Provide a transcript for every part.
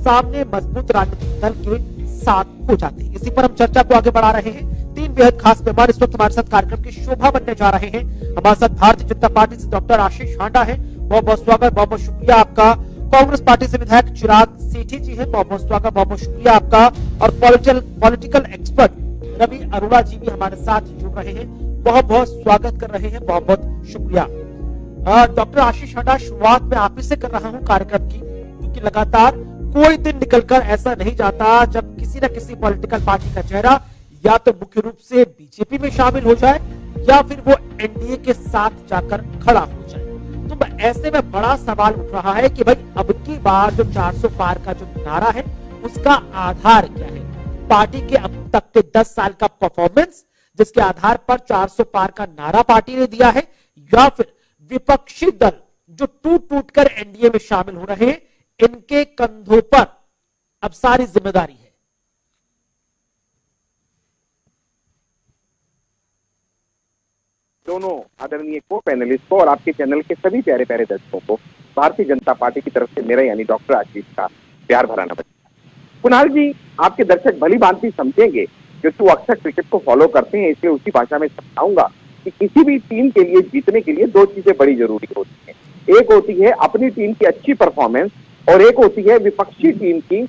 सामने मजबूत राजनीतिक दल के साथ हो जाते हैं। इसी पर हम चर्चा को आगे बढ़ा रहे हैं। तीन बेहद खास मेहमान इस वक्त हमारे साथ कार्यक्रम की शोभा बनने जा रहे हैं। हमारे साथ भारतीय जनता पार्टी से डॉक्टर आशीष हांडा है, बहुत बहुत स्वागत, बहुत बहुत शुक्रिया आपका। कांग्रेस पार्टी से विधायक चिराग सेठी जी है, बहुत बहुत स्वागत, बहुत बहुत शुक्रिया आपका। और पॉलिटिकल एक्सपर्ट रवि अरोड़ा जी भी हमारे साथ जुड़ रहे हैं, बहुत बहुत स्वागत कर रहे हैं, बहुत बहुत शुक्रिया। डॉक्टर आशीष हांडा, शुरुआत में आप ही से कर रहा हूं कार्यक्रम की, क्योंकि लगातार कोई दिन निकलकर ऐसा नहीं जाता जब किसी न किसी पॉलिटिकल पार्टी का चेहरा या तो मुख्य रूप से बीजेपी में शामिल हो जाए या फिर वो एनडीए के साथ जाकर खड़ा हो जाए। तो ऐसे में बड़ा सवाल उठ रहा है कि भाई अब की बार जो 400 पार का जो नारा है उसका आधार क्या है? पार्टी के अब तक के 10 साल का परफॉर्मेंस जिसके आधार पर 400 पार का नारा पार्टी ने दिया है, या फिर विपक्षी दल जो टूट टूट कर एनडीए में शामिल हो रहे हैं, इनके कंधों पर अब सारी जिम्मेदारी है। दोनों आदरणीय को पैनलिस्ट को और आपके चैनल के सभी प्यारे प्यारे दर्शकों को भारतीय जनता पार्टी की तरफ से मेरा यानी डॉक्टर आशीष का प्यार भरा नमस्कार। कुणाल जी, आपके दर्शक भली भांति समझेंगे क्योंकि वो अक्सर क्रिकेट को फॉलो करते हैं, इसलिए उसी भाषा में समझाऊंगा कि किसी भी टीम के लिए जीतने के लिए दो चीजें बड़ी जरूरी होती है। एक होती है अपनी टीम की अच्छी परफॉर्मेंस और एक होती है विपक्षी टीम की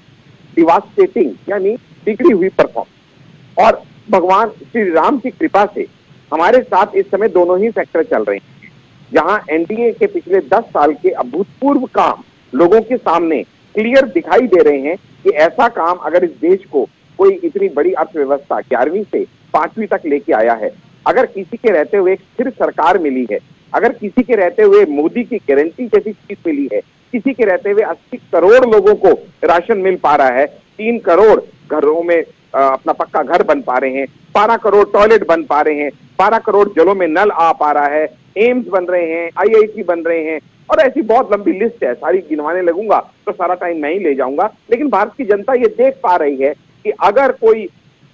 डिवास्टेटिंग यानी बिगड़ी हुई परफॉर्मेंस। और भगवान श्री राम की कृपा से हमारे साथ इस समय दोनों ही सेक्टर चल रहे हैं, जहां एनडीए के पिछले 10 साल के अभूतपूर्व काम लोगों के सामने क्लियर दिखाई दे रहे हैं कि ऐसा काम अगर इस देश को कोई इतनी बड़ी अर्थव्यवस्था 11वीं से 5वीं तक लेके आया है, अगर किसी के रहते हुए एक स्थिर सरकार मिली है, अगर किसी के रहते हुए मोदी की गारंटी जैसी चीज मिली है, किसी के रहते हुए 80 करोड़ लोगों को राशन मिल पा रहा है, 3 करोड़ घरों में अपना पक्का घर बन पा रहे हैं, 12 करोड़ टॉयलेट बन पा रहे हैं, 12 करोड़ जलों में नल आ पा रहा है, एम्स बन रहे हैं, आईआईटी बन रहे हैं, और ऐसी बहुत लंबी लिस्ट है, सारी गिनवाने लगूंगा तो सारा टाइम मैं ही ले जाऊंगा। लेकिन भारत की जनता ये देख पा रही है कि अगर कोई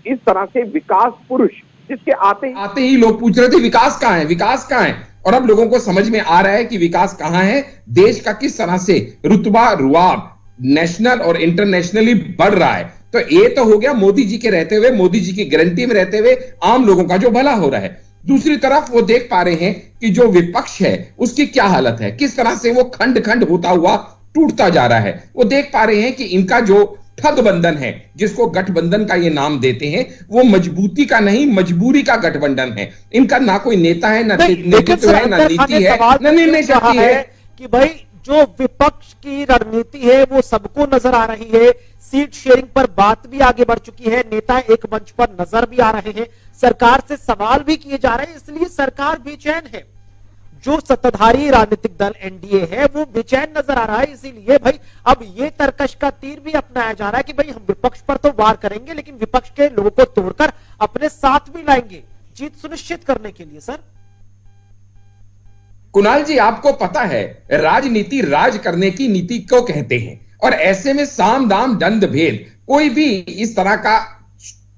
इस तरह से विकास पुरुष जिसके आते ही लोग पूछ रहे थे विकास कहाँ है, विकास कहाँ है, और अब लोगों को समझ में आ रहा है कि विकास कहाँ है, देश का किस तरह से रुतबा रुआब नेशनल और इंटरनेशनली बढ़ रहा है। तो ये तो हो गया मोदी जी के रहते हुए, मोदी जी की गारंटी में रहते हुए आम लोगों का जो भला हो रहा है। दूसरी तरफ वो देख पा रहे हैं कि जो विपक्ष है उसकी क्या हालत है, किस तरह से वो खंड खंड होता हुआ टूटता जा रहा है। वो देख पा रहे हैं कि इनका जो ठग बंधन है, जिसको गठबंधन का ये नाम देते हैं, वो मजबूती का नहीं मजबूरी का गठबंधन है। इनका ना कोई नेता है, ना नेतृत्व है, ना नीति है, ना निर्णय शक्ति है। कि भाई जो विपक्ष की रणनीति है वो सबको नजर आ रही है, सीट शेयरिंग पर बात भी आगे बढ़ चुकी है, नेता एक मंच पर नजर भी आ रहे हैं, सरकार से सवाल भी किए जा रहे हैं, इसलिए सरकार बेचैन है। जो सत्ताधारी राजनीतिक दल एनडीए है वो बेचैन नजर आ रहा है, इसीलिए भाई अब ये तर्कश का तीर भी अपनाया जा रहा है कि भाई हम विपक्ष पर तो वार करेंगे लेकिन विपक्ष के लोगों को तोड़कर अपने साथ भी लाएंगे जीत सुनिश्चित करने के लिए। सर कुणाल जी, आपको पता है राजनीति राज करने की नीति को कहते हैं, और ऐसे में साम दाम दंड भेद कोई भी इस तरह का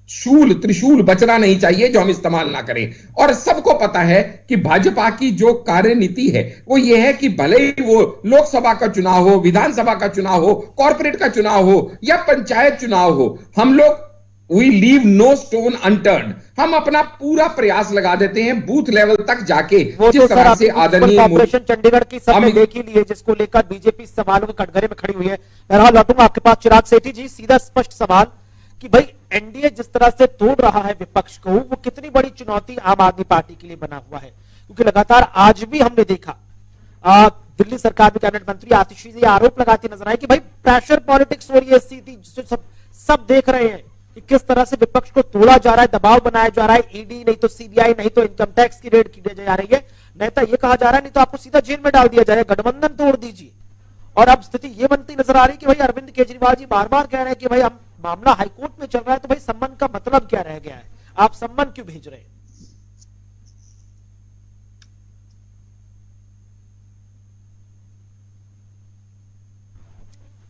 शूल त्रिशूल बचना नहीं चाहिए जो हम इस्तेमाल ना करें। और सबको पता है कि भाजपा की जो कार्यनीति है वो ये है कि भले ही वो लोकसभा का चुनाव हो, विधानसभा का चुनाव हो, कॉर्पोरेट का चुनाव हो या पंचायत चुनाव हो, हम लोग we leave no stone unturned, हम अपना पूरा प्रयास लगा देते हैं बूथ लेवल तक जाके। जिस तरह से आदरणीय ऑपरेशन चंडीगढ़ की सबने देख ही ली है, जिसको लेकर बीजेपी सवालों के कटघरे में खड़ी हुई है। बहरहाल लौटूंगा आपके पास चिराग सेठी जी, सीधा स्पष्ट सवाल कि भाई एनडीए जिस तरह से तोड़ रहा है विपक्ष को, वो कितनी बड़ी चुनौती आम आदमी पार्टी के लिए बना हुआ है? क्योंकि लगातार आज भी हमने देखा दिल्ली सरकार में कैबिनेट मंत्री आतिशी जी आरोप लगाती नजर आए कि भाई प्रेशर पॉलिटिक्स हो रही है, सीधी सब देख रहे हैं कि किस तरह से विपक्ष को तोड़ा जा रहा है, दबाव बनाया जा रहा है, ईडी नहीं तो सीबीआई नहीं तो इनकम टैक्स की रेड की जा रही है, नहीं तो ये कहा जा रहा है नहीं तो आपको सीधा जेल में डाल दिया जाएगा, गठबंधन तोड़ दीजिए। और अब स्थिति ये बनती नजर आ रही कि भाई अरविंद केजरीवाल जी बार बार कह रहे हैं कि भाई हम मामला हाईकोर्ट में चल रहा है, तो भाई सम्मन का मतलब क्या रह गया है, आप सम्मन क्यों भेज रहे हैं?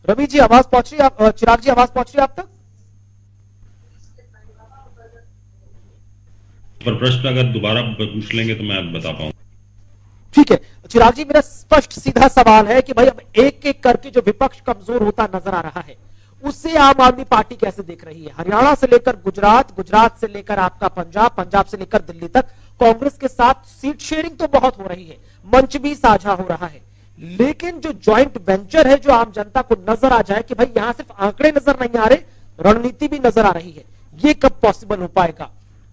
रवि जी आवाज पहुंच रही है? चिराग जी आवाज पहुंच रही है आप तक? पर प्रश्न अगर दोबारा पूछ लेंगे तो मैं बता पाऊंगा। ठीक है चिराग जी, मेरा स्पष्ट सीधा सवाल है कि भाई अब एक एक करके जो विपक्ष कमजोर होता नजर आ रहा है उसे आम आदमी पार्टी कैसे देख रही है? हरियाणा से लेकर गुजरात, गुजरात से लेकर आपका पंजाब, पंजाब से लेकर दिल्ली तक कांग्रेस के साथ सीट शेयरिंग तो बहुत हो रही है, मंच भी साझा हो रहा है, लेकिन जो ज्वाइंट वेंचर है, जो आम जनता को नजर आ जाए कि भाई यहां सिर्फ आंकड़े नजर नहीं आ रहे, रणनीति भी नजर आ रही है, ये कब पॉसिबल हो पाएगा?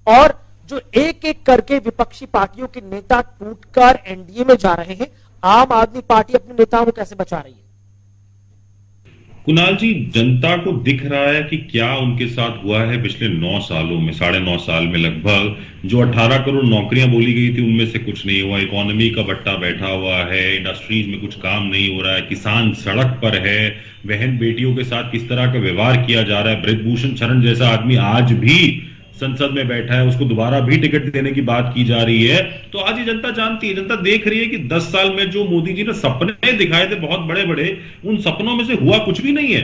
और जो एक एक करके विपक्षी पार्टियों के नेता टूटकर एनडीए में जा रहे हैं, आम आदमी पार्टी अपने नेताओं को कैसे बचा रही है? कुणाल जी, जनता को दिख रहा है कि क्या उनके साथ हुआ है पिछले 9 सालों में, 9.5 साल में लगभग। जो 18 करोड़ नौकरियां बोली गई थी उनमें से कुछ नहीं हुआ, इकोनॉमी का बट्टा बैठा हुआ है, इंडस्ट्रीज में कुछ काम नहीं हो रहा है, किसान सड़क पर है, बहन बेटियों के साथ किस तरह का व्यवहार किया जा रहा है। बृजभूषण शरण जैसा आदमी आज भी संसद में बैठा है, उसको दोबारा भी टिकट देने की बात की जा रही है। तो आज ये जनता जानती है, जनता देख रही है कि 10 साल में जो मोदी जी ने सपने दिखाए थे बहुत बड़े बड़े, उन सपनों में से हुआ कुछ भी नहीं है।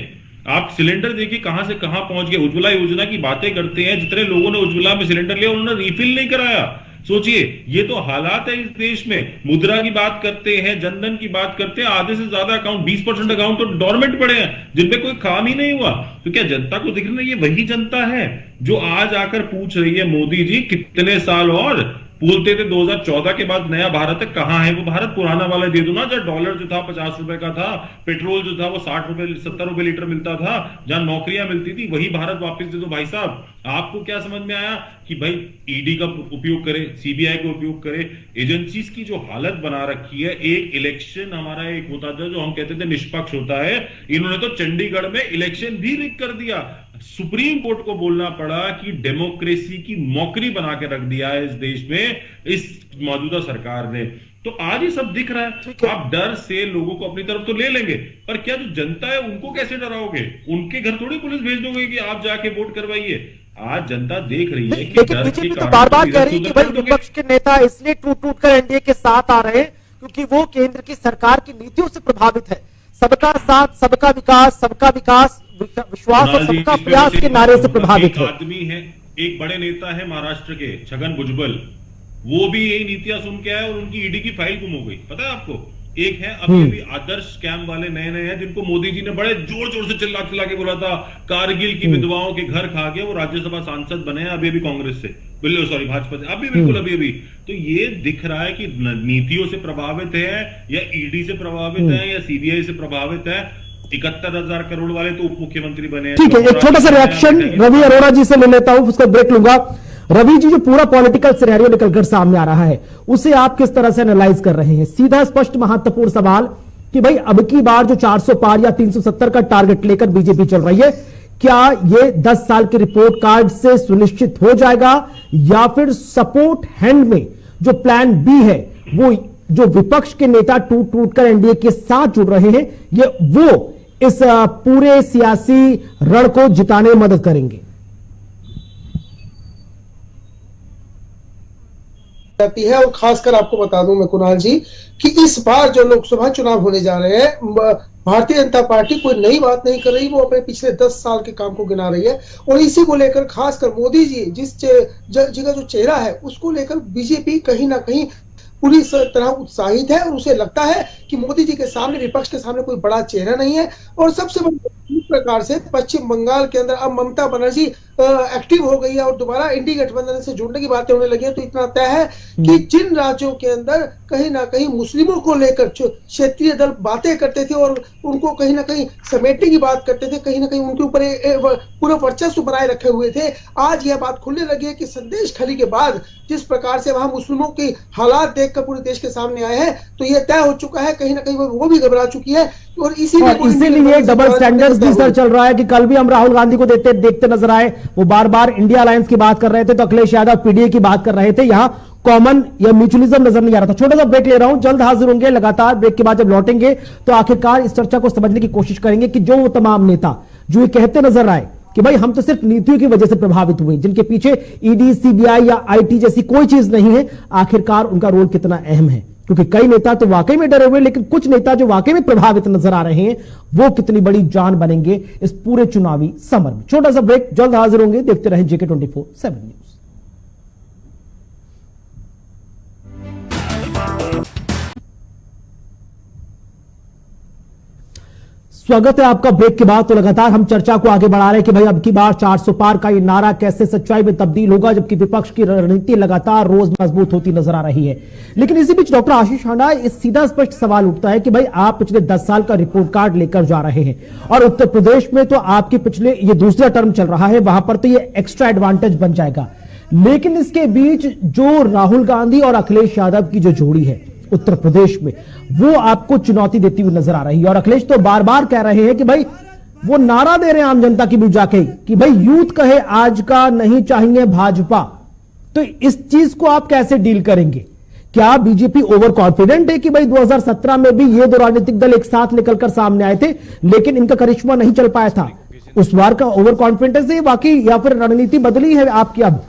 आप सिलेंडर देखिए कहां से कहां पहुंच गए। उज्ज्वला योजना की बातें करते हैं, जितने लोगों ने उज्ज्वला में सिलेंडर लिया उन्होंने रिफिल नहीं कराया। सोचिए, ये तो हालात है इस देश में। मुद्रा की बात करते हैं, जनधन की बात करते हैं, आधे से ज्यादा अकाउंट, 20% अकाउंट तो डोरमेंट पड़े हैं, जिनपे कोई काम ही नहीं हुआ। तो क्या जनता को दिख रहा है? ये वही जनता है जो आज आकर पूछ रही है, मोदी जी कितने साल और? बोलते थे 2014 के बाद नया भारत है, कहां है वो भारत? पुराना वाला दे दो ना, जहां डॉलर जो था 50 रुपए का था, पेट्रोल जो था वो 60 रुपए 70 रुपए लीटर मिलता था, जहां नौकरियां मिलती थी, वही भारत वापस दे दो भाई साहब। आपको क्या समझ में आया कि भाई ईडी का उपयोग करे, सीबीआई का उपयोग करे? एजेंसीज की जो हालत बना रखी है, एक इलेक्शन हमारा एक होता था जो हम कहते थे निष्पक्ष होता है, इन्होंने तो चंडीगढ़ में इलेक्शन भी रिग कर दिया। सुप्रीम कोर्ट को बोलना पड़ा कि डेमोक्रेसी की मौकरी बना के रख दिया है इस देश में इस मौजूदा सरकार ने। तो आज ही सब दिख रहा है। आप डर से लोगों को अपनी तरफ तो ले लेंगे, पर क्या जो जनता है उनको कैसे डराओगे? उनके घर थोड़ी पुलिस भेज दोगे कि आप जाके वोट करवाइए। आज जनता देख रही है कि लेकिन बीजेपी तो बार बार कह रही है कि भाई विपक्ष के नेता इसलिए टूट टूट कर एनडीए के साथ आ रहे हैं क्योंकि वो केंद्र की सरकार की नीतियों से प्रभावित है। सबका साथ, सबका विकास, विश्वास और सबका प्रयास के नारे से प्रभावित है। आदमी है, एक बड़े नेता है महाराष्ट्र के छगन भुजबल, वो भी यही नीतियां सुन के आए और उनकी ईडी की फाइल गुम हो गई। पता है आपको? एक है अभी आदर्श स्कैम वाले नए नए हैं, जिनको मोदी जी ने बड़े जोर जोर से चिल्ला चिल्ला के बोला था कारगिल की विधवाओं के घर खा के वो राज्यसभा सांसद बने हैं, अभी अभी कांग्रेस से, सॉरी भाजपा से, अभी बिल्कुल अभी। तो ये दिख रहा है कि नीतियों से प्रभावित है, या ईडी से प्रभावित है, या सीबीआई से प्रभावित है। 71,000 करोड़ वाले तो उप मुख्यमंत्री बने हैं। ठीक है, एक छोटा सा रिएक्शन रवि अरोड़ा जी से ले लेता हूं, उसका ब्रेक लूंगा। रवि जी, जो पूरा पॉलिटिकल सिनेरियो निकलकर सामने आ रहा है उसे आप किस तरह से एनालाइज कर रहे हैं? सीधा स्पष्ट महत्वपूर्ण सवाल कि भाई अब की बार जो 400 पार या 370 का टारगेट लेकर बीजेपी चल रही है, क्या ये 10 साल के रिपोर्ट कार्ड से सुनिश्चित हो जाएगा, या फिर सपोर्ट हैंड में जो प्लान बी है, वो जो विपक्ष के नेता टूट टूट कर एनडीए के साथ जुड़ रहे हैं, ये वो इस पूरे सियासी रण को जिताने में मदद करेंगे? जाती है। और खासकर आपको बता दूं मैं कुणाल जी कि इस बार जो लोकसभा चुनाव होने जा रहे हैं, भारतीय जनता पार्टी कोई नई बात नहीं कर रही, वो अपने पिछले 10 साल के काम को गिना रही है। और इसी को लेकर खासकर मोदी जी जिस जगह जो चेहरा है उसको लेकर बीजेपी कहीं ना कहीं पूरी तरह उत्साहित है, और उसे लगता है कि मोदी जी के सामने, विपक्ष के सामने कोई बड़ा चेहरा नहीं है। और सबसे बड़ी प्रकार से पश्चिम बंगाल के अंदर अब ममता बनर्जी एक्टिव हो गई है और दोबारा इंडी गठबंधन से जुड़ने की बातें होने लगी है। तो इतना तय है कि जिन राज्यों के अंदर कहीं ना कहीं मुस्लिमों को लेकर क्षेत्रीय दल बातें करते थे और उनको कहीं ना कहीं समेटने की बात करते थे, कहीं ना कहीं उनके ऊपर पूरा वर्चस्व बनाए रखे हुए थे, आज यह बात खुलने लगी है कि संदेश खली के बाद जिस प्रकार से वहां मुस्लिमों के हालात देखकर पूरे देश के सामने आए हैं, तो यह तय हो चुका है, कहीं ना कहीं वो भी घबरा चुकी है। और इसीलिए डबल स्टैंडर्ड्स भी सर चल रहा है कि कल भी हम राहुल गांधी को देखते नजर आए, वो बार बार इंडिया अलायंस की बात कर रहे थे, तो अखिलेश यादव पीडीए की बात कर रहे थे, यहां कॉमन या म्यूचुअलिज्म नजर नहीं आ रहा था। छोटा सा ब्रेक ले रहा हूं, जल्द हाजिर होंगे। लगातार ब्रेक के बाद जब लौटेंगे तो आखिरकार इस चर्चा को समझने की कोशिश करेंगे कि जो वो तमाम नेता जो ये कहते नजर आए कि भाई हम तो सिर्फ नीतियों की वजह से प्रभावित हुए, जिनके पीछे ईडी, सीबीआई या आईटी जैसी कोई चीज नहीं है, आखिरकार उनका रोल कितना अहम है। क्योंकि कई नेता तो वाकई में डरे हुए, लेकिन कुछ नेता जो वाकई में प्रभावित नजर आ रहे हैं, वो कितनी बड़ी जान बनेंगे इस पूरे चुनावी समर में। छोटा सा ब्रेक, जल्द हाजिर होंगे। देखते रहें JK 24/7 न्यूज। स्वागत है आपका ब्रेक के बाद। तो लगातार हम चर्चा को आगे बढ़ा रहे हैं कि भाई अब की बार 400 पार का ये नारा कैसे सच्चाई में तब्दील होगा, जबकि विपक्ष की रणनीति लगातार रोज मजबूत होती नजर आ रही है। लेकिन इसी बीच डॉक्टर आशीष हांडा, इस सीधा स्पष्ट सवाल उठता है कि भाई आप पिछले 10 साल का रिपोर्ट कार्ड लेकर जा रहे हैं और उत्तर प्रदेश में तो आपके पिछले ये दूसरा टर्म चल रहा है, वहां पर तो ये एक्स्ट्रा एडवांटेज बन जाएगा। लेकिन इसके बीच जो राहुल गांधी और अखिलेश यादव की जो जोड़ी है उत्तर प्रदेश में, वो आपको चुनौती देती हुई नजर आ रही है। और अखिलेश तो बार बार कह रहे हैं कि भाई वो नारा दे रहे हैं आम जनता के बीच जाके कि भाई यूथ कहे आज का नहीं चाहिए भाजपा। तो इस चीज को आप कैसे डील करेंगे? क्या बीजेपी ओवर कॉन्फिडेंट है कि भाई 2017 में भी ये दो राजनीतिक दल एक साथ निकलकर सामने आए थे लेकिन इनका करिश्मा नहीं चल पाया था? उस बार का ओवर कॉन्फिडेंस है बाकी, या फिर रणनीति बदली है आपकी अब?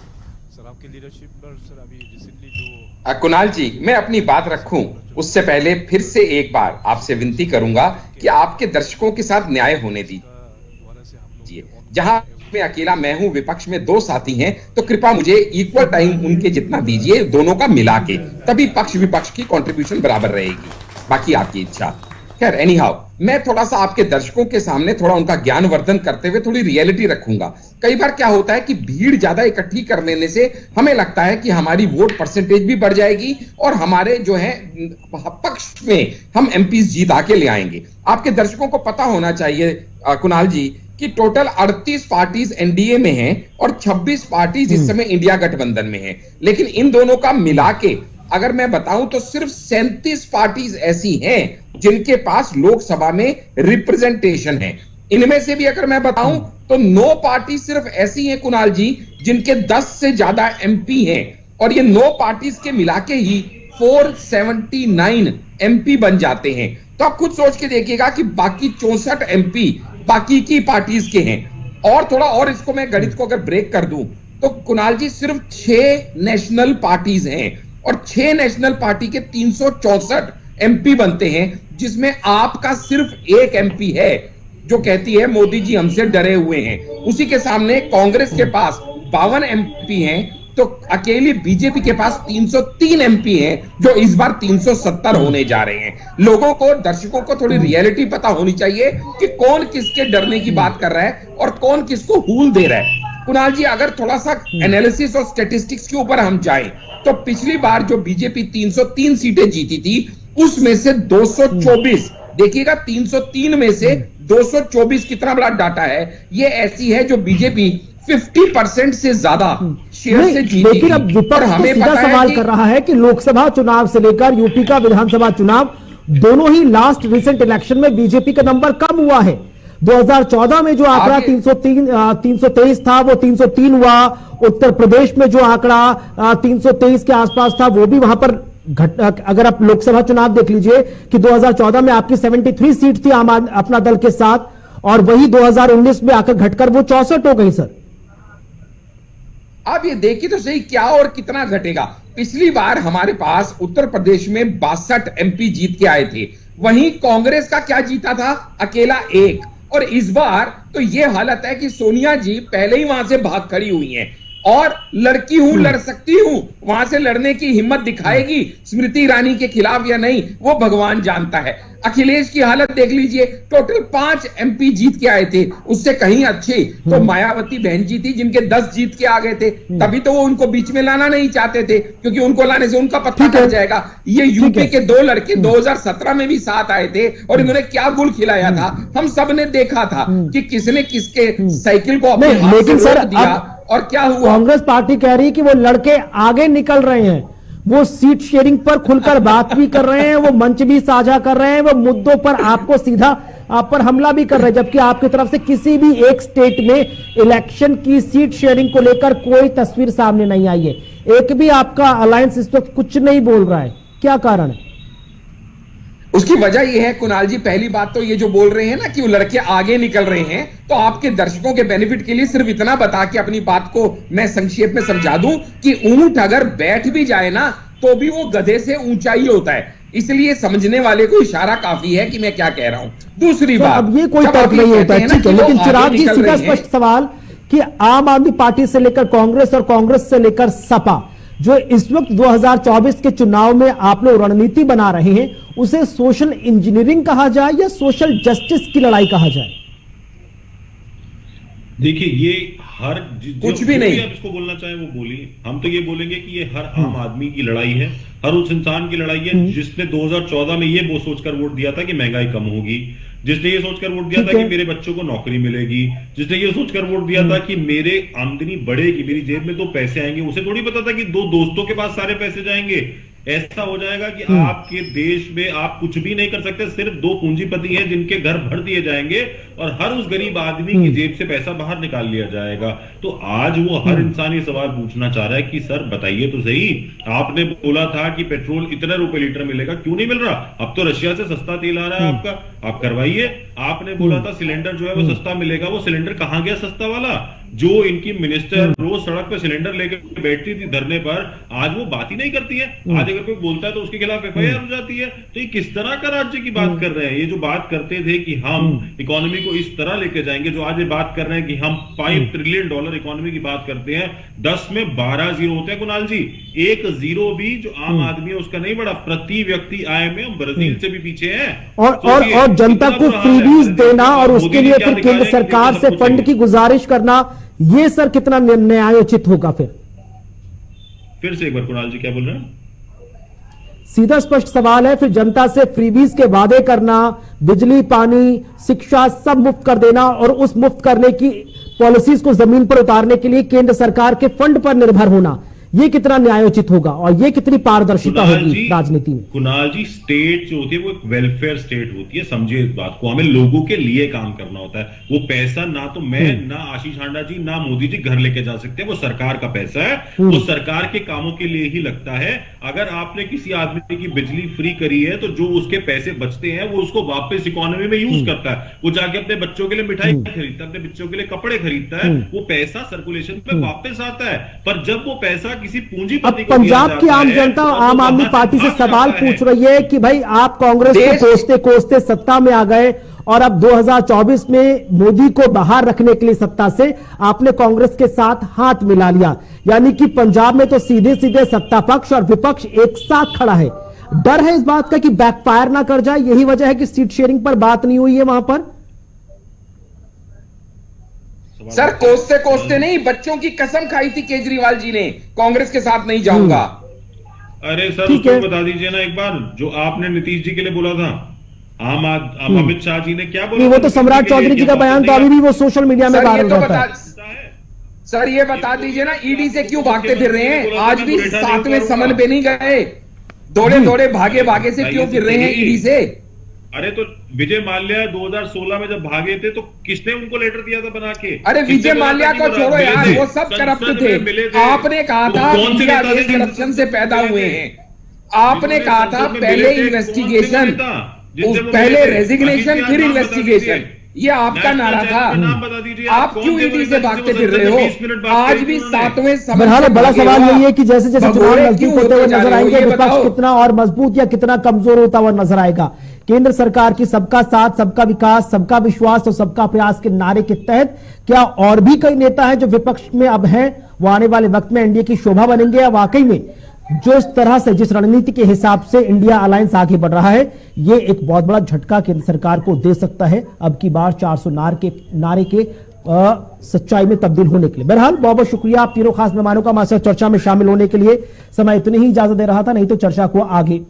कुणाल जी, मैं अपनी बात रखूं उससे पहले फिर से एक बार आपसे विनती करूंगा कि आपके दर्शकों के साथ न्याय होने दीजिए। जहां में अकेला मैं हूं, विपक्ष में 2 साथी हैं, तो कृपया मुझे इक्वल टाइम उनके जितना दीजिए, दोनों का मिला के, तभी पक्ष विपक्ष की कंट्रीब्यूशन बराबर रहेगी। बाकी आपकी इच्छा। खैर, एनी हाउ, मैं थोड़ा सा आपके दर्शकों के सामने थोड़ा उनका ज्ञानवर्धन करते हुए थोड़ी रियलिटी रखूंगा। कई बार क्या होता है कि भीड़ ज्यादा इकट्ठी कर लेने से हमें लगता है कि हमारी वोट परसेंटेज भी बढ़ जाएगी और हमारे जो है पक्ष में हम एमपीज जीता के ले आएंगे। आपके दर्शकों को पता होना चाहिए कुणाल जी कि टोटल 38 पार्टीज एनडीए में हैं और 26 पार्टीज इस समय इंडिया गठबंधन में हैं। लेकिन इन दोनों का मिला के अगर मैं बताऊं तो सिर्फ 37 पार्टीज ऐसी हैं जिनके पास लोकसभा में रिप्रेजेंटेशन है। इनमें से भी अगर मैं बताऊं तो 9 पार्टी सिर्फ ऐसी हैं कुणाल जी जिनके 10 से ज्यादा एमपी हैं, और ये 9 पार्टीज के मिला के ही 479 एमपी बन जाते हैं। तो आप खुद सोच के देखिएगा कि बाकी 64 एमपी बाकी की पार्टीज के हैं। और थोड़ा और इसको मैं गणित को अगर ब्रेक कर दूं तो कुणाल जी सिर्फ 6 नेशनल पार्टीज हैं और 6 नेशनल पार्टी के 364 एमपी बनते हैं, जिसमें आपका सिर्फ 1 एमपी है जो कहती है मोदी जी हमसे डरे हुए हैं। उसी के सामने कांग्रेस के पास 52 एमपी हैं, तो अकेली बीजेपी के पास 303 एमपी हैं जो इस बार 370 होने जा रहे हैं। लोगों को, दर्शकों को थोड़ी रियलिटी पता होनी चाहिए कि कौन किसके डरने की बात कर रहा है और कौन किसको हूल दे रहा है। कुणाल जी, अगर थोड़ा सा एनालिसिस और स्टैटिस्टिक्स के ऊपर हम जाएं तो पिछली बार जो बीजेपी 303 सीटें जीती थी उसमें से 224, देखिएगा 303 में से 224 कितना बड़ा डाटा है। ये ऐसी है जो बीजेपी 50% से ज्यादा शेयर से जीती। लेकिन अब विपक्ष तो सीधा सवाल कर रहा है कि लोकसभा चुनाव से लेकर यूपी का विधानसभा चुनाव दोनों ही लास्ट रिसेंट इलेक्शन में बीजेपी का नंबर कम हुआ है। 2014 में जो आंकड़ा 323 था वो 303 हुआ। उत्तर प्रदेश में जो आंकड़ा 323 के आसपास था वो भी वहां पर अगर आप लोकसभा चुनाव देख लीजिए कि 2014 में आपकी 73 सीट थी अपना दल के साथ, और वही 2019 में आकर घटकर वो 64 हो गई। सर, आप ये देखिए तो सही क्या और कितना घटेगा। पिछली बार हमारे पास उत्तर प्रदेश में 62 एमपी जीत के आए थे, वहीं कांग्रेस का क्या जीता था, अकेला 1। और इस बार तो ये हालत है कि सोनिया जी पहले ही वहां से भाग खड़ी हुई हैं और लड़की हूं, लड़ सकती हूं, वहां से लड़ने की हिम्मत दिखाएगी स्मृति ईरानी के खिलाफ या नहीं वो भगवान जानता है। अखिलेश की हालत देख लीजिए, टोटल 5 एमपी जीत के आए थे, उससे कहीं अच्छी तो मायावती बहन जी थी जिनके 10 जीत के आ गए थे। तभी तो वो उनको बीच में लाना नहीं चाहते थे क्योंकि उनको लाने से उनका पत्ता कट जाएगा। ये यूपी के 2 लड़के 2017 में भी साथ आए थे और इन्होंने क्या गुल खिलाया था, हम सब ने देखा था कि किसने किसके साइकिल को अपने हाथ से रोक दिया और क्या हुआ। कांग्रेस पार्टी कह रही है कि वो लड़के आगे निकल रहे हैं, वो सीट शेयरिंग पर खुलकर बात भी कर रहे हैं, वो मंच भी साझा कर रहे हैं, वो मुद्दों पर आपको सीधा आप पर हमला भी कर रहे हैं, जबकि आपकी तरफ से किसी भी एक स्टेट में इलेक्शन की सीट शेयरिंग को लेकर कोई तस्वीर सामने नहीं आई है। एक भी आपका अलायंस इस वक्त कुछ नहीं बोल रहा है, क्या कारण है? उसकी वजह यह है कुणाल जी, पहली बात तो ये जो बोल रहे हैं ना कि वो लड़के आगे निकल रहे हैं, तो आपके दर्शकों के बेनिफिट के लिए सिर्फ इतना बता के अपनी बात को मैं संक्षेप में समझा दूं कि ऊंट अगर बैठ भी जाए ना तो भी वो गधे से ऊंचा ही होता है, इसलिए समझने वाले को इशारा काफी है कि मैं क्या कह रहा हूं। दूसरी बात, अब ये कोई तर्क नहीं होता है, ठीक है, लेकिन चिराग जी सीधा स्पष्ट सवाल कि आम आदमी पार्टी से लेकर कांग्रेस और कांग्रेस से लेकर सपा जो इस वक्त 2024 के चुनाव में आप लोग रणनीति बना रहे हैं, उसे सोशल इंजीनियरिंग कहा जाए या सोशल जस्टिस की लड़ाई कहा जाए? देखिए, ये हर कुछ भी नहीं, आप इसको बोलना चाहें वो बोलिए। हम तो ये बोलेंगे कि ये हर आम आदमी की लड़ाई है, हर उस इंसान की लड़ाई है जिसने 2014 में ये वो सोचकर वोट दिया था कि महंगाई कम होगी, जिसने ये सोचकर वोट दिया था कि मेरे बच्चों को नौकरी मिलेगी, जिसने ये सोचकर वोट दिया था कि मेरे आमदनी बढ़ेगी, मेरी जेब में 2 पैसे आएंगे। उसे थोड़ी पता था कि 2 दोस्तों के पास सारे पैसे जाएंगे। ऐसा हो जाएगा कि आपके देश में आप कुछ भी नहीं कर सकते, सिर्फ 2 पूंजीपति हैं जिनके घर भर दिए जाएंगे और हर उस गरीब आदमी की जेब से पैसा बाहर निकाल लिया जाएगा। तो आज वो हर इंसान ये सवाल पूछना चाह रहा है कि सर बताइए तो सही, आपने बोला था कि पेट्रोल इतने रुपए लीटर मिलेगा, क्यों नहीं मिल रहा? अब तो रशिया से सस्ता तेल आ रहा है आपका, आप करवाइए। आपने बोला था सिलेंडर जो है वो सस्ता मिलेगा, वो सिलेंडर कहां गया सस्ता वाला? जो इनकी मिनिस्टर रोज सड़क पे सिलेंडर लेकर बैठती थी धरने पर, आज वो बात ही नहीं करती है। आज अगर कोई बोलता है तो उसके खिलाफ एफआईआर हो जाती है। तो ये किस तरह का राज्य की बात कर रहे हैं? ये जो बात करते थे कि हम इकोनॉमी को इस तरह लेके जाएंगे, जो आज ये बात कर रहे हैं कि हम $5 ट्रिलियन इकोनॉमी की बात करते हैं, 10 में 12 जीरो होते हैं कुणाल जी। एक जीरो भी जो आम आदमी है उसका नहीं बढ़ा। प्रति व्यक्ति आय में हम ब्राजील से भी पीछे हैं। और जनता को फ्रीबीज देना और उसके लिए फिर केंद्र सरकार से फंड की गुजारिश करना, ये सर कितना न्यायोचित होगा? फिर से एक बार कुणाल जी क्या बोल रहे हैं? सीधा स्पष्ट सवाल है, फिर जनता से फ्रीबीज के वादे करना, बिजली, पानी, शिक्षा सब मुफ्त कर देना और उस मुफ्त करने की पॉलिसीज को जमीन पर उतारने के लिए केंद्र सरकार के फंड पर निर्भर होना, ये कितना न्यायोचित होगा और ये कितनी पारदर्शिता होगी राजनीति में? कुणाल जी, स्टेट जो होती है वो एक वेलफेयर स्टेट होती है, समझिए इस बात को। हमें लोगों के लिए काम करना होता है। वो पैसा ना तो मैं, ना आशीष हांडा जी, ना मोदी जी घर लेके जा सकते हैं। वो सरकार का पैसा है, वो सरकार के कामों के लिए ही लगता है। अगर आपने किसी आदमी की बिजली फ्री करी है तो जो उसके पैसे बचते हैं वो उसको वापस इकोनॉमी में यूज करता है। वो जाके अपने बच्चों के लिए मिठाई खरीदता है, अपने बच्चों के लिए कपड़े खरीदता है। वो पैसा सर्कुलेशन में वापस आता है। पर जब वो पैसा किसी पूंजीपति को पंजाब की आम जनता आम आदमी पार्टी से सवाल पूछ रही है कि भाई आप कांग्रेस को कोसते कोसते सत्ता में आ गए और अब 2024 में मोदी को बाहर रखने के लिए सत्ता से आपने कांग्रेस के साथ हाथ मिला लिया, यानी कि पंजाब में तो सीधे सीधे सत्ता पक्ष और विपक्ष एक साथ खड़ा है। डर है इस बात का कि बैकफायर ना कर जाए, यही वजह है कि सीट शेयरिंग पर बात नहीं हुई है वहां पर? सर कोसते कोसते नहीं, बच्चों की कसम खाई थी केजरीवाल जी ने, कांग्रेस के साथ नहीं जाऊंगा। अरे सर उसको बता दीजिए ना एक बार, जो आपने नीतीश जी के लिए बोला था। अमित शाह जी ने क्या बोला? वो तो सम्राट चौधरी जी का बयान तो अभी भी वो सोशल मीडिया में वायरल रहता है। सर ये बता दीजिए ना, ईडी से क्यों भागते फिर रहे हैं? आज भी 7वें समन पे नहीं गए, दौड़े दौड़े भागे भागे से क्यों फिर रहे हैं ईडी से? अरे तो विजय माल्या 2016 में जब भागे थे तो किसने उनको लेटर दिया था बना के? अरे विजय माल्या को छोड़ो यार, वो सब करप्ट थे। आपने कहा था इंडिया देश करप्शन से पैदा हुए हैं। आपने कहा था पहले इन्वेस्टिगेशन, पहले रेजिग्नेशन फिर इन्वेस्टिगेशन, ये आपका नारा था। आप क्यों ईडी से भागते फिर रहे हो? आज भी 7वें समन। बहरहाल बड़ा सवाल यही है कि जैसे जैसे चुनाव नजदीक होते हुए नजर आएंगे, विपक्ष कितना और मजबूत या कितना कमजोर होता हुआ नजर आएगा। केंद्र सरकार की सबका साथ, सबका विकास, सबका विश्वास और सबका प्रयास के नारे के तहत क्या और भी कई नेता हैं जो विपक्ष में अब हैं, वो आने वाले वक्त में एनडीए की शोभा बनेंगे? या वाकई में जो इस तरह से, जिस रणनीति के हिसाब से इंडिया अलायंस आगे बढ़ रहा है, ये एक बहुत बड़ा झटका केंद्र सरकार को दे सकता है अब की बार 400 नारे के सच्चाई में तब्दील होने के लिए। बहरहाल बहुत बहुत शुक्रिया आप तीनों खास मेहमानों का हमारे साथ चर्चा में शामिल होने के लिए। समय इतनी ही इजाजत दे रहा था, नहीं तो चर्चा को आगे